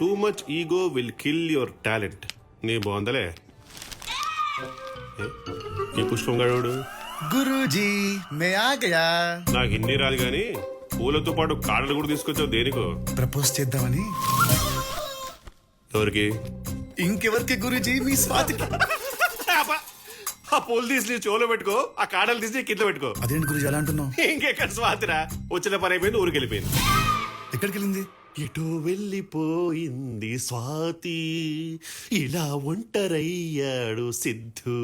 Too much ego will kill your talent. నీ బాగుందలే. ఈ పుష్పం గడవుడు గురూజీ మే ఆ గయా. నాకు హిందీ రాదు కానీ పూలతో పాటు కాడలు కూడా తీసుకొచ్చావు దేనికో? ప్రపోజ్ చేద్దామని. ఎవరికి? ఇంకెవరికి గురూజీ? మీ స్వాతికి. ఆ పూలు తీసి నీ చెవులో పెట్టుకో, ఆ కాడలు తీసి కింద పెట్టుకో. అదేంటి గురూజీ అలా అంటున్నావు? ఇంకెక్కడ స్వాతిరా, వచ్చిన పని అయిపోయింది, ఊరికి వెళ్ళిపోయింది. ఎక్కడికి వెళ్ళింది? ఎటో వెళ్ళిపోయింది స్వాతి, ఇలా ఒంటరయ్యాడు సిద్ధు,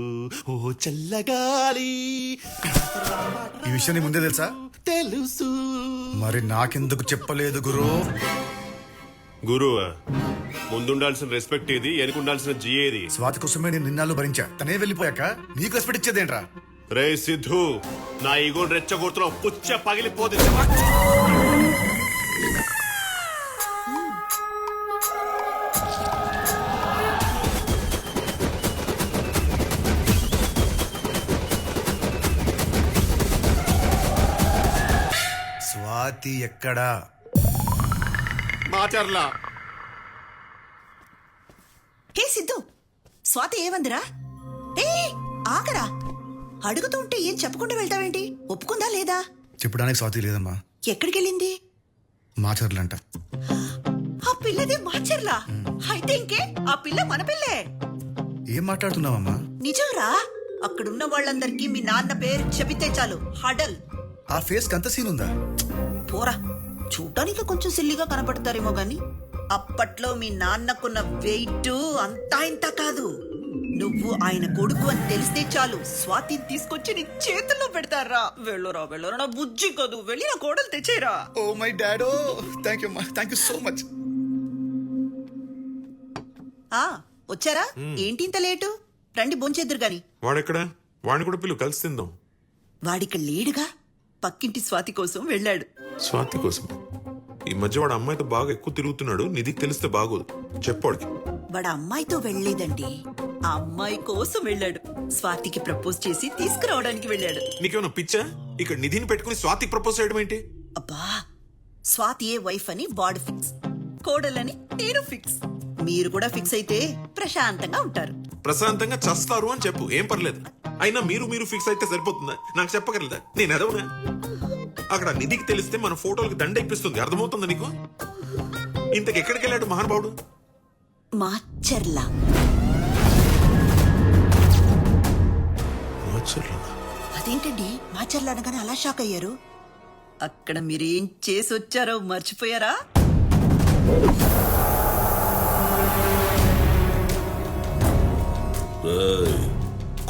ఓ చల్లగాలి. ఈ విషయం నీ ముందే తెలుసా? తెలుసు. మరి నాకెందుకు చెప్పలేదు గురు? గురువా, ముందుండాల్సిన రెస్పెక్ట్ ఏది, వెనుకుండాల్సిన జీ ఏది? స్వాతి కోసమే నేను నిన్నాళ్ళు భరించా. తనే వెళ్ళిపోయాక నీకు రెస్పెక్ట్ ఇచ్చేదేంట్రా? రే సిద్ధు, నా ఈగోని రెచ్చగొడుతున్నావు, పుచ్చ పగిలిపోతే. స్వాతి ఎక్కడా? మాచర్లా. హే సిద్ధు, స్వాతి ఏమందిరా? ఏ ఆగరా, అడుగుతూ ఉంటే ఏం చెప్పకుండా వెళ్తావేంటి? ఒప్పుకుందా లేదా? చెప్పడానికి స్వాతి లేదమ్మా. ఎక్కడికెళ్ళింది? మాచర్లంట. ఆ పిల్లది మాచర్లా? అయితే ఇంకే, ఆ పిల్ల మన పిల్లే. ఏం మాట్లాడుతున్నావమ్మా? నిజంరా, అక్కడున్న వాళ్ళందరికీ మీ నాన్న పేరు చెబితే చాలు హడల్. ఆ ఫేస్ కంత సీన్ ఉందా? పోరా, చూడటానికి కొంచెం సిల్లిగా కనపడతారేమో గాని అప్పట్లో మీ నాన్నకున్న వెయిట్ అంతా ఇంత కాదు. నువ్వు ఆయన కొడుకు అని తెలిస్తే చాలు స్వాతిని తీసుకొచ్చి నీ చేతుల్లో పెడతారా. వెళ్ళరా వెళ్ళరా, నా బుజ్జి కాదు, వెళ్ళి నా కోడలు తెచ్చేరా. ఓ మై డాడో, థ్యాంక్ యూ అమ్మా, థ్యాంక్ యూ సో మచ్. వచ్చారా? ఏంటి ఇంత లేటు? రండి భోంచేద్దురు గాని. వాడెక్కడ? వాడిని కూడా పిలువు, కలిసి తిందాం. వాడిక లేడుగా, పక్కింటి స్వాతి కోసం వెళ్ళాడు. స్వాతి కోసం? ఈ మధ్య వాడు అమ్మాయితో బాగా ఎక్కువ తిరుగుతున్నాడు, నిధికి తెలిస్తే బాగోదు. చెప్పాడికి. వాడు అమ్మాయితో వెళ్ళలేదండి, ఆ అమ్మాయి కోసం వెళ్ళాడు. స్వాతికి ప్రపోజ్ చేసి తీసుకురావడానికి వెళ్ళాడు. నీకేమన్నా పిచ్చా? ఇక్కడ నిధిని పెట్టుకుని స్వాతికి ప్రపోజ్ చేయడం ఏంటి? అబ్బా, స్వాతి ఏ వైఫ్ అని వాడు ఫిక్స్, కోడలని నేను ఫిక్స్. మీరు కూడా ఫిక్స్ అయితే ప్రశాంతంగా ఉంటారు. ప్రశాంతంగా చస్తారు అని చెప్పు, ఏం పర్లేదు. అయినా మీరు ఫిక్స్ అయితే సరిపోతుందా? నాకు చెప్పగలదా? నేను ఎదవనా? అక్కడ నిధికి తెలిస్తే మన ఫోటోలకు దండ ఇప్పిస్తుంది, అర్థమవుతుందా నీకు? ఇంతకు ఎక్కడికి వెళ్ళాడు మహానుభావుడు? మాచర్లా. అదేంటండి మాచర్లా అనగానే అలా షాక్ అయ్యారు? అక్కడ మీరేం చేసి వచ్చారో మర్చిపోయారా?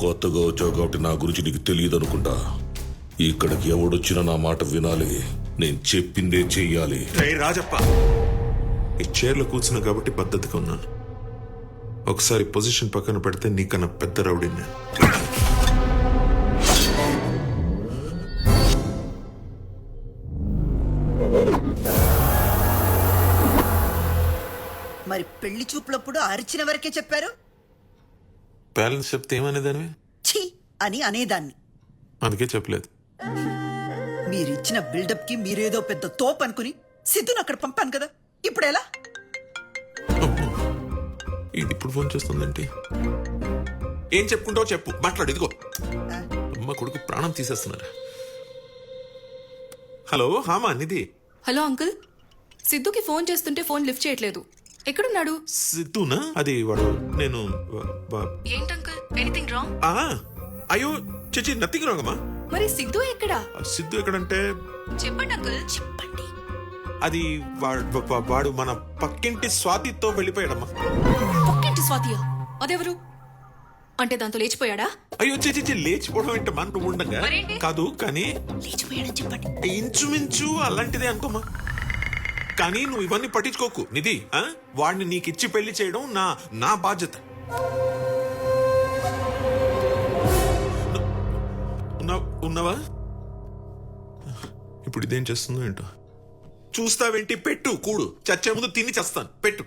కొత్తగా వచ్చావు కాబట్టి నా గురించి నీకు తెలియదు అనుకుంటా. ఇక్కడికి ఎవడొచ్చినా నా మాట వినాలి, నేను చెప్పిందే చెయ్యాలి. రాజప్ప, ఈ చైర్లో కూర్చున్నా కాబట్టి పద్ధతిగా ఉన్నాను. ఒకసారి పొజిషన్ పక్కన పెడితే నీకన్నా పెద్ద రౌడీ నేను. మరి పెళ్లి చూపులప్పుడు అరిచిన వరకే చెప్పారు. బ్యాలెన్స్ చెప్తే ఏమనేదానివి? ఛీ అని అనేదాన్ని. అందుకే చెప్పలేదు. మీరిచ్చిన బిల్డప్ కి మీరేదో పెద్ద తోపు అనుకుని సిద్ధును అక్కడ పంపాను కదా, ఇప్పుడు ఎలా? ఇది ఇప్పుడు ఫోన్ చేస్తుందంటే ఏం చెప్పుకుంటావో చెప్పు, మాట్లాడు. ఇదిగో అమ్మ కొడుకు ప్రాణం తీసేస్తున్నారు. హలో, హామా నిధి. హలో అంకుల్, సిద్ధుకి ఫోన్ చేస్తుంటే ఫోన్ లిఫ్ట్ చేయట్లేదు. ఎక్కడున్నాడు? సిద్ధునా? అది వాడు. నేను ఏంటి అంకుల్, ఎనీథింగ్ రాంగ్? అయ్యో చిచి, నథింగ్ రాంగ్ అమ్మా. మరి సిద్ధు ఎక్కడా? సిద్ధు ఎక్కడంటే చెప్పండి అంకుల్, చెప్పండి. అది వాడు మన పక్కింటి స్వాతితో వెళ్ళిపోయాడమ్మా. పక్కింటి స్వాతియా? అదెవరు? అంటే దాంతో లేచిపోయాడా? అయ్యో చిచి, లేచిపోవడం అంటే మన ఉండగా కాదు, కానీ లేచిపోయాడని చెప్పండి. ఇంచుమించు అలాంటిదే అనుకోమా. కానీ నువ్వు ఇవన్నీ పట్టించుకోకు నిధి. వాడిని నీకిచ్చి పెళ్లి చేయడం నా బాధ్యత. ఉన్నావా? ఇప్పుడు ఇదేం చేస్తుందో ఏంటో. చూస్తావేంటి? పెట్టు, కూడు. చచ్చే ముందు తిని చస్తాను. పెట్టు.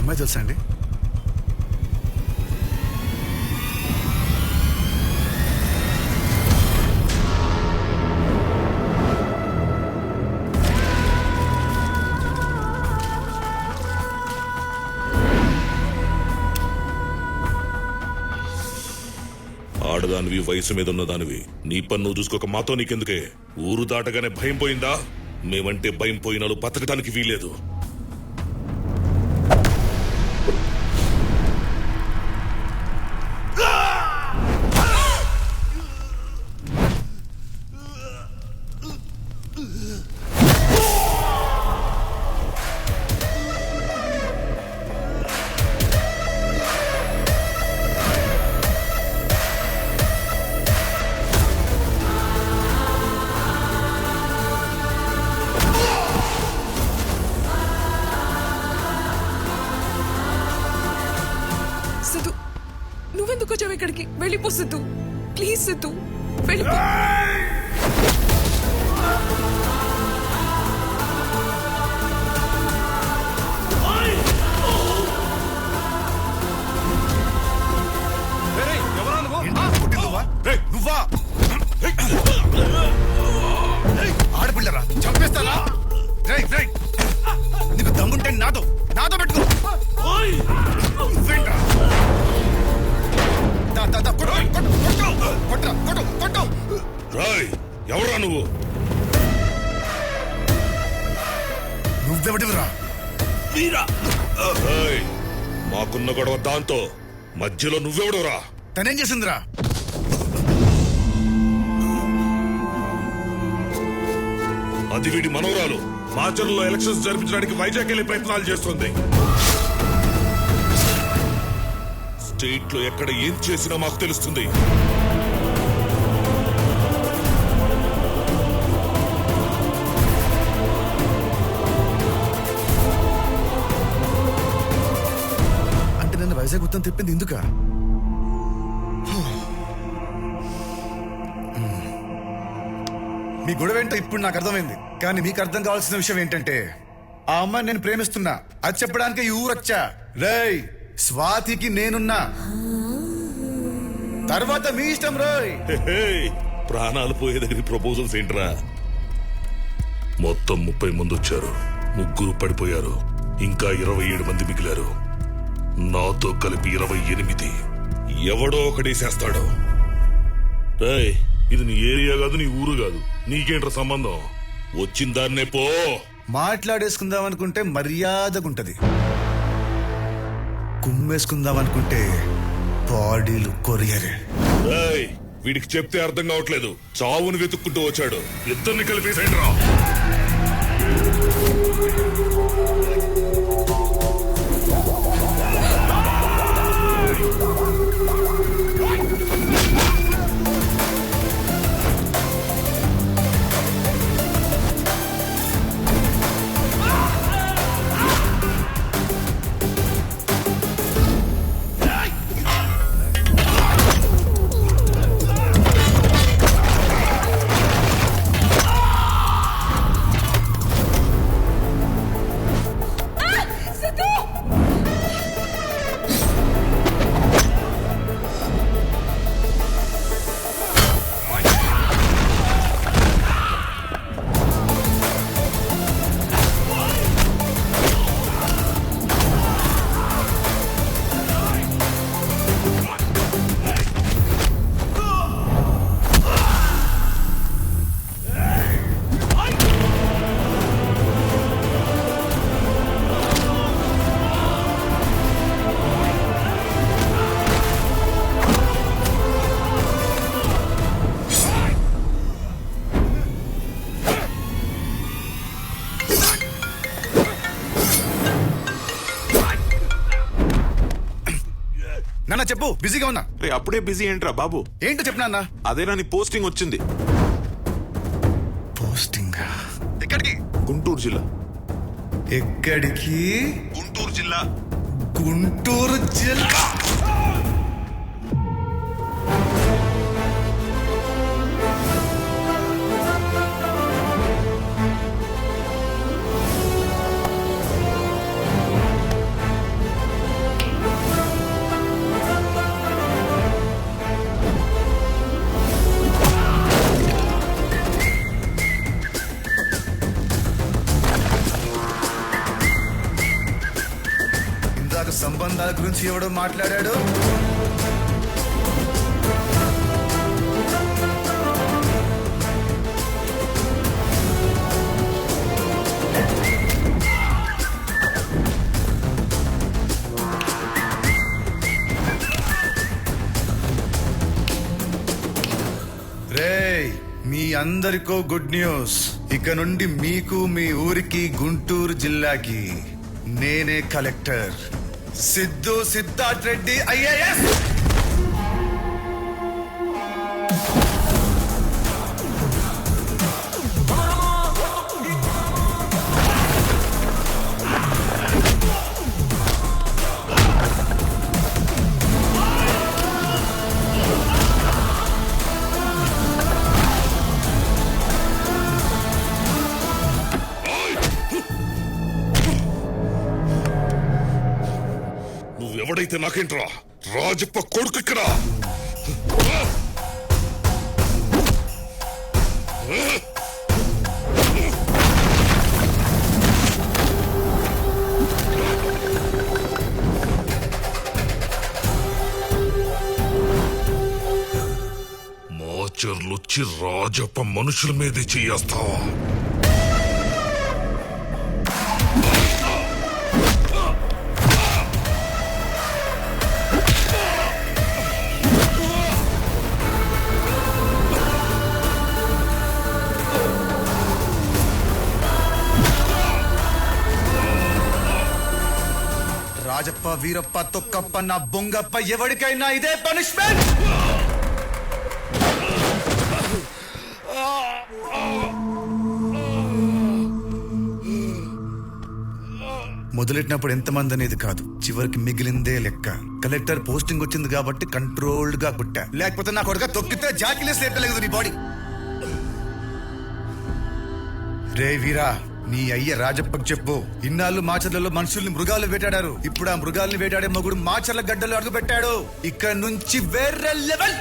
అమ్మాయి తెలుసా అండి? ఆడదానివి, వయసు మీద ఉన్న దానివి, నీ పన్ను చూసుకోక మాతో నీకెందుకే? ఊరు దాటగానే భయం పోయిందా? మేమంటే భయం పోయినాలు బతకటానికి వీలేదు. సిద్ధు, నువ్వెందుకు వచ్చావు ఇక్కడికి? వెళ్ళిపో సిద్ధు, ప్లీజ్ సిద్ధు, వెళ్ళిపో. ఏంటి కొట్టింది నువ్వా? నువ్వా? ఆడపిల్లరా, చంపేస్తారా? నీకు దమ్ముంటే నాతో పెట్టుకో. నువ్వేంట్రా? కొట్టు. రాయ్, ఎవరా నువ్వు? నువ్వెవడివిరా? రాయ్, మాకున్న గొడవ దాంతో మధ్యలో నువ్వెవడురా? తనేం చేసిందిరా? అది వీడి మనవరాలు. మాచర్లో ఎలక్షన్స్ జరిపించడానికి వైజాగ్ వెళ్లే ప్రయత్నాలు చేస్తుంది. స్టేట్ లో ఎక్కడ ఏం చేసినా మాకు తెలుస్తుంది. అంటే నన్ను వైజాగ్ మొత్తం తిప్పింది ఎందుక? మీ గొడవ ఏంటో ఇప్పుడు నాకు అర్థమైంది. కానీ మీకు అర్థం కావాల్సిన విషయం ఏంటంటే, ఆ అమ్మాయిని నేను ప్రేమిస్తున్నా. అది చెప్పడానికి ఈ ఊరొచ్చా. రేయ్, స్వాతికి నేనున్నా. తర్వాత మీ ఇష్టం. రోయ్, ప్రాణాలు పోయే దగ్గర ప్రపోజల్స్ ఏంట్రా? మొత్తం 30 మంది వచ్చారు, 3 పడిపోయారు, ఇంకా 27 మంది మిగిలారు. నాతో కలిపి 28. ఎవడో ఒకడేసేస్తాడు. రేయ్, ఇది నీ ఏరియా కాదు, నీ ఊరు కాదు. నీకేంట్రా సంబంధం? వచ్చిన దాన్నే పో. మాట్లాడేసుకుందాం అనుకుంటే మర్యాదగుంటది, కుమ్మేసుకుందాం అనుకుంటే బాడీలు కొరియరే. రేయ్, వీడికి చెప్తే అర్థం కావట్లేదు. చావును వెతుక్కుంటూ వచ్చాడు. ఇద్దరిని కలిపేసేంట్రా. నాన్న చెప్పు, బిజీగా ఉన్నా. రే, అప్పుడే బిజీ ఏంట్రా బాబు? ఏంటో చెప్పు నాన్న. అదేనా నీ పోస్టింగ్ వచ్చింది. పోస్టింగ్ ఎక్కడికి? గుంటూరు జిల్లా. ఎక్కడికి? గుంటూరు జిల్లా. గుంటూరు జిల్లా. సంబంధాల గురించి ఎవడో మాట్లాడాడు. రేయ్, మీ అందరికో గుడ్ న్యూస్. ఇక నుండి మీకు, మీ ఊరికి, గుంటూరు జిల్లాకి నేనే కలెక్టర్. సిద్ధు సిద్ధార్థ్ రెడ్డి ఐఏఎస్. నువ్వెవడైతే నాకేంట్రా? రాజప్ప కొడుకు ఇక్కడ. మాచర్లొచ్చి రాజప్ప మనుషుల మీదే చేయేస్తావా? రాజప్ప, వీరప్ప, తొక్కప్ప, నా బొంగప్ప, ఎవరికైనా ఇదే పనిష్మెంట్. మొదలెట్టినప్పుడు ఎంతమంది అనేది కాదు, చివరికి మిగిలిందే లెక్క. కలెక్టర్ పోస్టింగ్ వచ్చింది కాబట్టి కంట్రోల్డ్ గా కుట్టా, లేకపోతే నా కొడుక తొక్కితే జాకిలేసి లేపలేదు నీ బాడీ. రే వీరా, నీ అయ్య రాజప్పకి చెప్పు, ఇన్నాళ్ళు మాచర్లలో మనుషుల్ని మృగాలు వేటాడారు. ఇప్పుడు ఆ మృగాల్ని వేటాడే మగుడు మాచర్ల గడ్డలో అడుగు పెట్టాడు. ఇక్కడ నుంచి వేరే లెవెల్.